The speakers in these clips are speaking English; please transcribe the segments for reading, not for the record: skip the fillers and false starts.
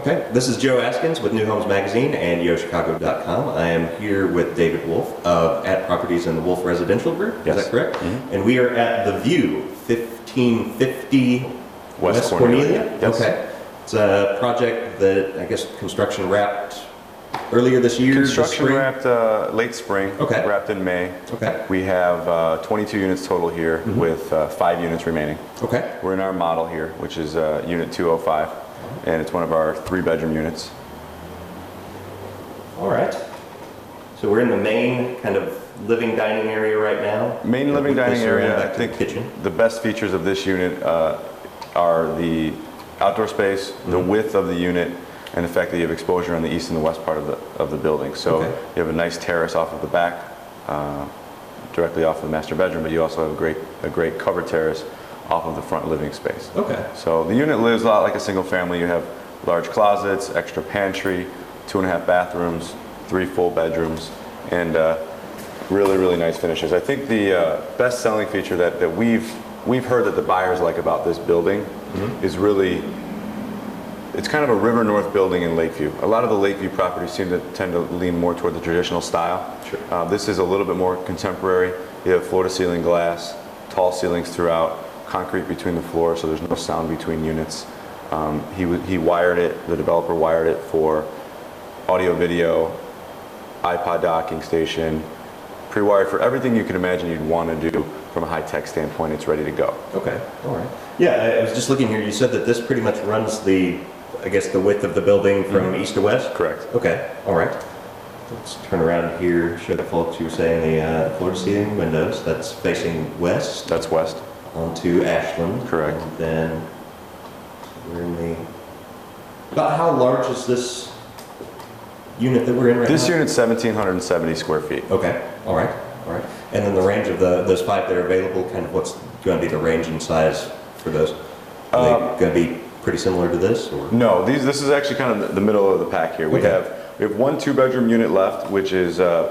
Okay, this is Joe Askins with New Homes Magazine and YoChicago.com. I am here with David Wolf of At Properties in the Wolf Residential Group. Yes. Is that correct? Mm-hmm. And we are at The View, 1550 West Cornelia. Yes. Okay. It's a project that I guess construction wrapped earlier this year. Construction wrapped late spring. Okay. Wrapped in May. Okay. We have 22 units total here, Mm-hmm. with 5 units remaining. Okay. We're in our model here, which is unit 205, and it's one of our 3-bedroom units. All right. So we're in the main kind of living dining area right now. Main living With dining this around area. back I to think the kitchen. the best features of this unit are the outdoor space, the width of the unit, and the fact that you have exposure on the east and the west part of the building. So Okay. you have a nice terrace off of the back, directly off of the master bedroom, but you also have a great covered terrace off of the front living space. Okay. So the unit lives a lot like a single family. You have large closets, extra pantry, 2.5 bathrooms, 3 full bedrooms, and really, really nice finishes. I think the best selling feature that we've heard that the buyers like about this building is really, it's kind of a River North building in Lakeview. A lot of the Lakeview properties tend to lean more toward the traditional style. Sure. This is a little bit more contemporary. You have floor-to-ceiling glass, tall ceilings throughout, concrete between the floors, so there's no sound between units. He wired it, the developer wired it for audio, video, iPod docking station, pre-wired for everything you can imagine you'd want to do from a high-tech standpoint. It's ready to go. Okay, all right. Yeah, I was just looking here. You said that this pretty much runs the width of the building from east to west? Correct. Okay, all right. Let's turn around here, show the folks you were saying the floor-to-ceiling windows. That's facing west. That's west. Onto Ashland. Correct. And then we're in the... About how large is this unit that we're in right now? This unit's 1,770 square feet. Okay, all right, all right. And then the range of those 5 that are available, kind of what's going to be the range and size for those? Are they going to be pretty similar to this? Or? No, this is actually kind of the middle of the pack here. We have one 2-bedroom unit left, which is over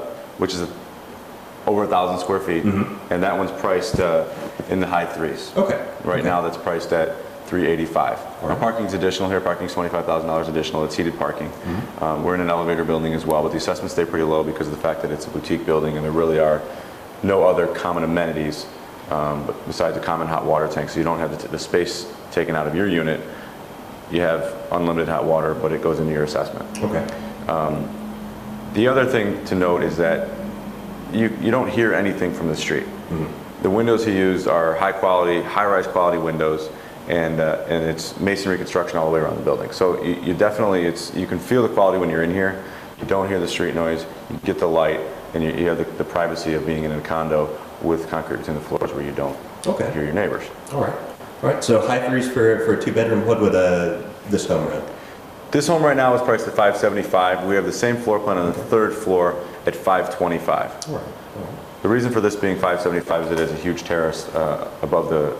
1,000 square feet, and that one's priced in the high 3s. Okay. Right now, that's priced at $385. Our parking's additional here. Parking's $25,000 additional. It's heated parking. We're in an elevator building as well, but the assessments stay pretty low because of the fact that it's a boutique building and there really are no other common amenities besides a common hot water tank. So you don't have the space taken out of your unit. You have unlimited hot water, but it goes into your assessment. Okay. The other thing to note is that you don't hear anything from the street. The windows he used are high quality, high-rise quality windows, and it's masonry construction all the way around the building. So you definitely, you can feel the quality when you're in here. You don't hear the street noise, you get the light, and you have the privacy of being in a condo with concrete between the floors where you don't hear your neighbors. All right. All right, so high 3s for a 2-bedroom. What would this home run? This home right now is priced at $575. We have the same floor plan on the 3rd floor at $525. All right. All right. The reason for this being $575 is it has a huge terrace above the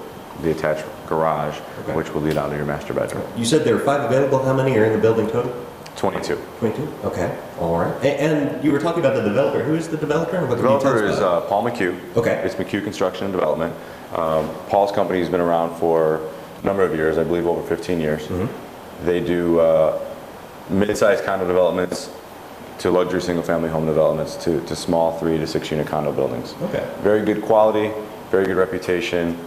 attached garage, which will lead out to your master bedroom. You said there are 5 available. How many are in the building total? 22. 22? Okay. All right. And you were talking about the developer. Who is the developer? The developer is Paul McHugh. Okay. It's McHugh Construction and Development. Paul's company has been around for a number of years, I believe over 15 years. They do mid-sized condo developments to luxury single-family home developments to small 3 to 6 unit condo buildings. Okay. Very good quality, very good reputation,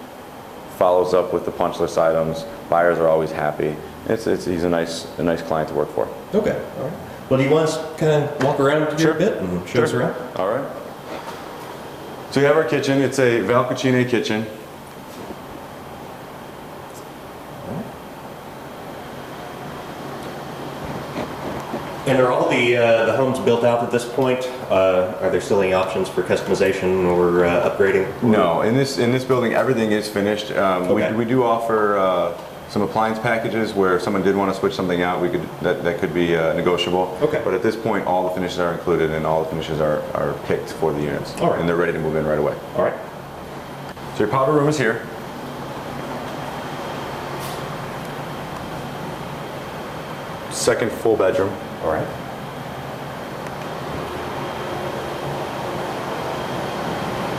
follows up with the punch list items. Buyers are always happy. He's a nice client to work for. Okay. All right. Well, do you want us to kind of walk around here a bit and show us around? All right. So we have our kitchen. It's a Val Cucine kitchen. And are all the homes built out at this point? Are there still any options for customization or upgrading? No, in this building, everything is finished. We do offer some appliance packages where if someone did want to switch something out, that could be negotiable. Okay. But at this point, all the finishes are included and all the finishes are picked for the units. All right. And they're ready to move in right away. All right. So your powder room is here. Second full bedroom. All right.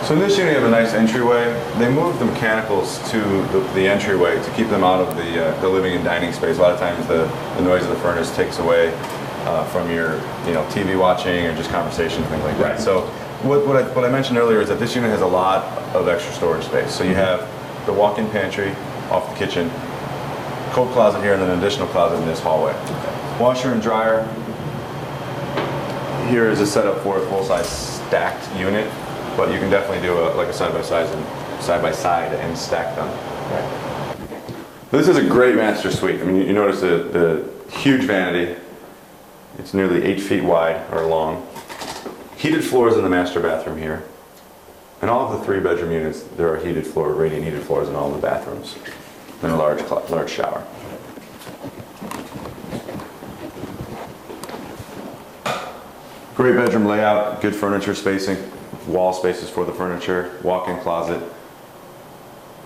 So So in this unit, you have a nice entryway. They moved the mechanicals to the entryway to keep them out of the living and dining space. A lot of times the noise of the furnace takes away from your TV watching or just conversation, things like that. Right. So what I mentioned earlier is that this unit has a lot of extra storage space. So you have the walk-in pantry off the kitchen, coat closet here, and then an additional closet in this hallway. Okay. Washer and dryer. Here is a setup for a full-size stacked unit, but you can definitely do a side-by-side and stack them. Right. This is a great master suite. I mean, you notice the huge vanity. It's nearly 8 feet wide or long. Heated floors in the master bathroom here. In all of the 3-bedroom units, there are radiant heated floors in all the bathrooms, and a large shower. Great bedroom layout, good furniture spacing, wall spaces for the furniture, walk-in closet.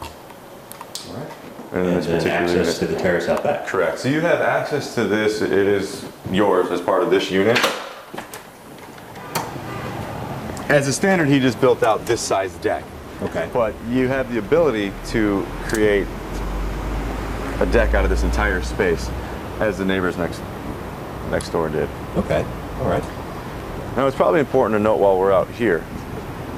All right. And then access to the terrace out back. Correct. So you have access to this. It is yours as part of this unit. As a standard, he just built out this size deck. Okay. But you have the ability to create a deck out of this entire space, as the neighbors next door did. Okay. All right. Now, it's probably important to note while we're out here,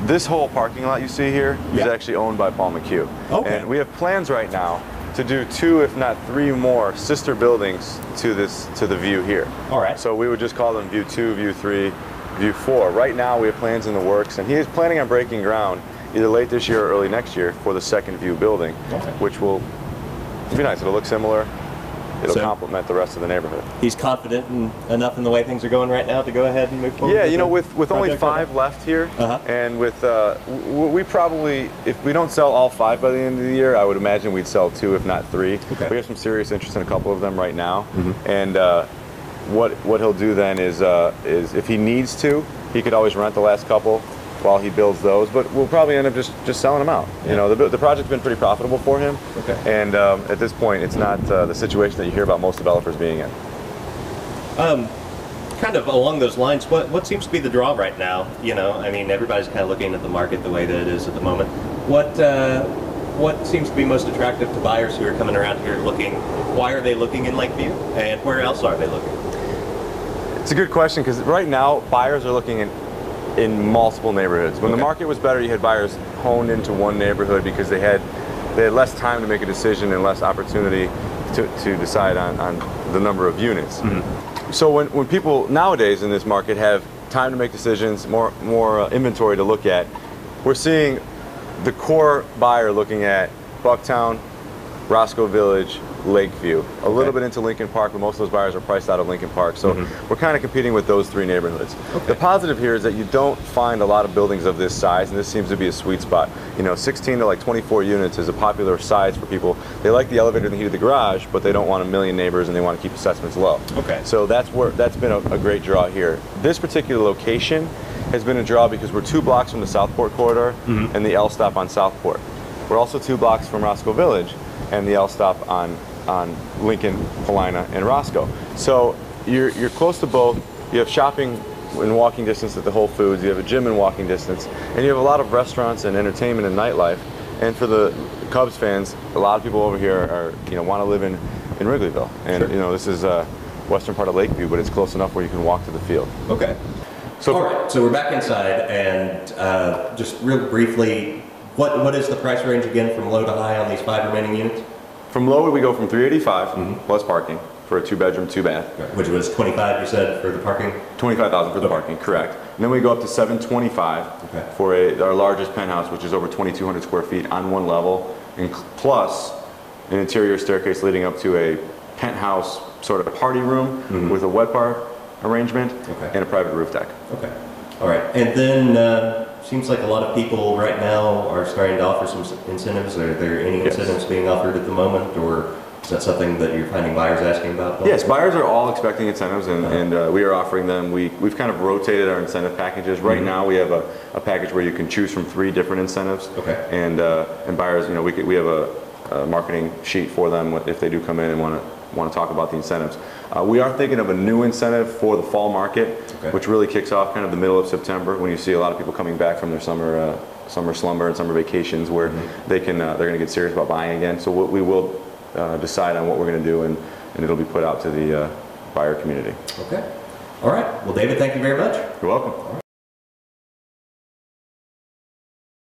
this whole parking lot you see here is actually owned by Paul McHugh. Okay. And we have plans right now to do 2, if not 3 more sister buildings to the view here. All right. So we would just call them View 2, View 3, View 4. Right now we have plans in the works, and he is planning on breaking ground either late this year or early next year for the second View building, which will be nice. It'll look similar. It'll complement the rest of the neighborhood. He's confident enough in the way things are going right now to go ahead and move forward? Yeah, with only 5 left here, and with we probably, if we don't sell all 5 by the end of the year, I would imagine we'd sell 2, if not 3. Okay. We have some serious interest in a couple of them right now, and what he'll do then is if he needs to, he could always rent the last couple while he builds those, but we'll probably end up just selling them out. Yeah. You know, the project's been pretty profitable for him, and at this point, it's not the situation that you hear about most developers being in. Kind of along those lines, what seems to be the draw right now? You know, I mean, everybody's kind of looking at the market the way that it is at the moment. What seems to be most attractive to buyers who are coming around here looking? Why are they looking in Lakeview, and where else are they looking? It's a good question, because right now, buyers are looking in multiple neighborhoods. When the market was better, you had buyers honed into one neighborhood because they had less time to make a decision and less opportunity to decide on the number of units. So when people nowadays in this market have time to make decisions, more inventory to look at, we're seeing the core buyer looking at Bucktown, Roscoe Village, Lakeview, a little bit into Lincoln Park, but most of those buyers are priced out of Lincoln Park. So we're kind of competing with those 3 neighborhoods. The positive here is that you don't find a lot of buildings of this size, and this seems to be a sweet spot. You know, 16 to like 24 units is a popular size for people. They like the elevator and the heat of the garage, but they don't want 1,000,000 neighbors, and they want to keep assessments low. So that's been a great draw here. This particular location has been a draw because we're 2 blocks from the Southport corridor and the L stop on Southport. We're also 2 blocks from Roscoe Village and the L stop on Lincoln, Paulina, and Roscoe. So you're close to both. You have shopping in walking distance at the Whole Foods. You have a gym in walking distance, and you have a lot of restaurants and entertainment and nightlife. And for the Cubs fans, a lot of people over here want to live in Wrigleyville. And this is western part of Lakeview, but it's close enough where you can walk to the field. Okay. So all right. So we're back inside, and just real briefly, what is the price range again from low to high on these 5 remaining units? From low, we go from $385 plus parking for a 2-bedroom, 2-bath. Which was $25, you said, for the parking? $25,000 for the parking, correct. And then we go up to $725 for our largest penthouse, which is over 2,200 square feet on 1 level, and plus an interior staircase leading up to a penthouse sort of party room with a wet bar arrangement and a private roof deck. Okay. All right. And then seems like a lot of people right now are starting to offer some incentives. Are there any incentives being offered at the moment, or is that something that you're finding buyers asking about? Yes, buyers are all expecting incentives, and we are offering them. We've kind of rotated our incentive packages. Right now, we have a package where you can choose from 3 different incentives. And buyers, we have a marketing sheet for them if they do come in and want to want to talk about the incentives. We are thinking of a new incentive for the fall market, which really kicks off kind of the middle of September, when you see a lot of people coming back from their summer slumber and summer vacations, where they're going to get serious about buying again. So we will decide on what we're going to do, and it'll be put out to the buyer community. Okay. All right. Well, David, thank you very much. You're welcome.